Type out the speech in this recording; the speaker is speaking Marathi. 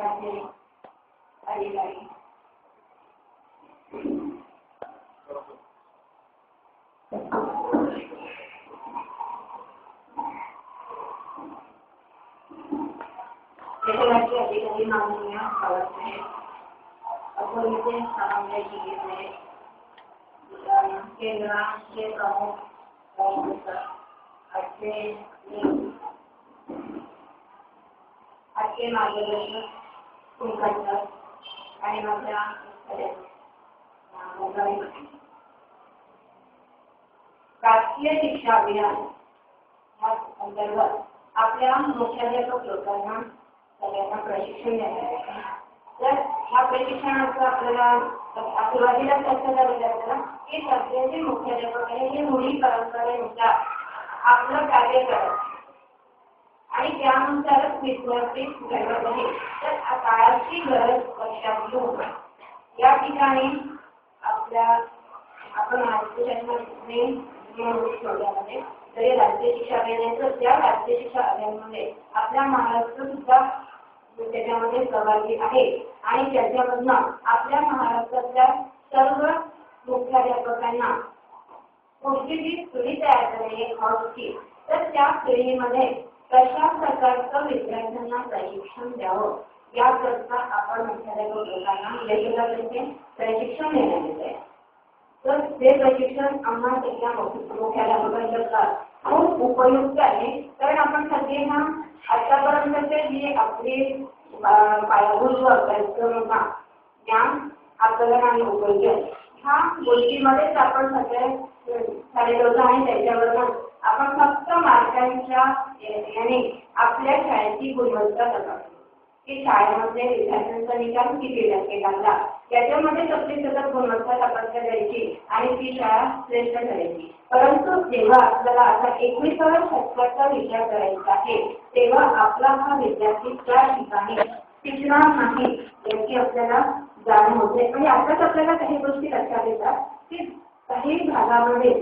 माझे अधिकारी राज्य अधिकारी माननीय सावंतसाहेब, अकोल्याचे सामान्य जिल्हे केंद्राचे प्रमुख आजचे मार्गदर्शक कुलकर्णी आणि माझ्या राष्ट्रीय शिक्षा अभियान अंतर्गत आपल्या मुख्याध्यापक लोकांना सगळ्यांना प्रशिक्षण देण्यात येते। तर ह्या प्रशिक्षणाचं आपल्याला सुरुवातीला चर्चा करावी लागते की सध्याचे मुख्याध्यापक आहे हे रूढी परंपरेनुसार आपलं कार्य करत आणि त्यानुसारच विद्यार्थी घडवत आहे। तर काळाची गरज लक्षात घेऊन या ठिकाणी आपण महाराष्ट्र शासनाने ठेवल्यामध्ये तरी राज्य शिक्षा अभियानाचं त्या राज्य शिक्षा अभियानामध्ये आपल्या महाराष्ट्र सुद्धा त्याच्यामध्ये सहभागी आहे आणि त्याच्यामधनं आपल्या महाराष्ट्रातल्या सर्व मुख्याध्यापकांना पुढची जी पिढी तयार करायची होती तर त्या पिढीमध्ये कशा प्रकारचं विद्यार्थ्यांना प्रशिक्षण द्यावं याकरता आपण मुख्याध्यापक लोकांना वेगवेगळ्या प्रशिक्षण देण्यात येत आहे। तर ते प्रशिक्षण आम्हाला त्याच्या मुख्याध्यापकांकरता खूप उपयुक्त आहे, कारण आपण सगळे हा आतापर्यंतचे जी आपली पायाभूत अभ्यासक्रम होता ज्ञान आकलन आणि उपयोग ह्या गोष्टीमध्येच आपण सगळे झालेलो आणि त्याच्यावरून आपण फक्त मार्कांच्या याने आपल्या शाळेची गुणवत्ता तपासतो की शाळेमध्ये विद्यार्थ्यांचा निकाल किती टक्के लागला त्याच्यामध्ये आपली सतत गुणवत्ता तपासल्या जायची आणि ती शाळा श्रेष्ठ ठरायची। परंतु जेव्हा आपल्याला आता 21व्या शतकाचा विचार करायचा आहे तेव्हा आपला हा विद्यार्थी त्या ठिकाणी शिकणार नाही याची आपल्याला जाणीव होते। आणि आताच आपल्याला काही गोष्टी लक्षात येतात की काही भागामध्ये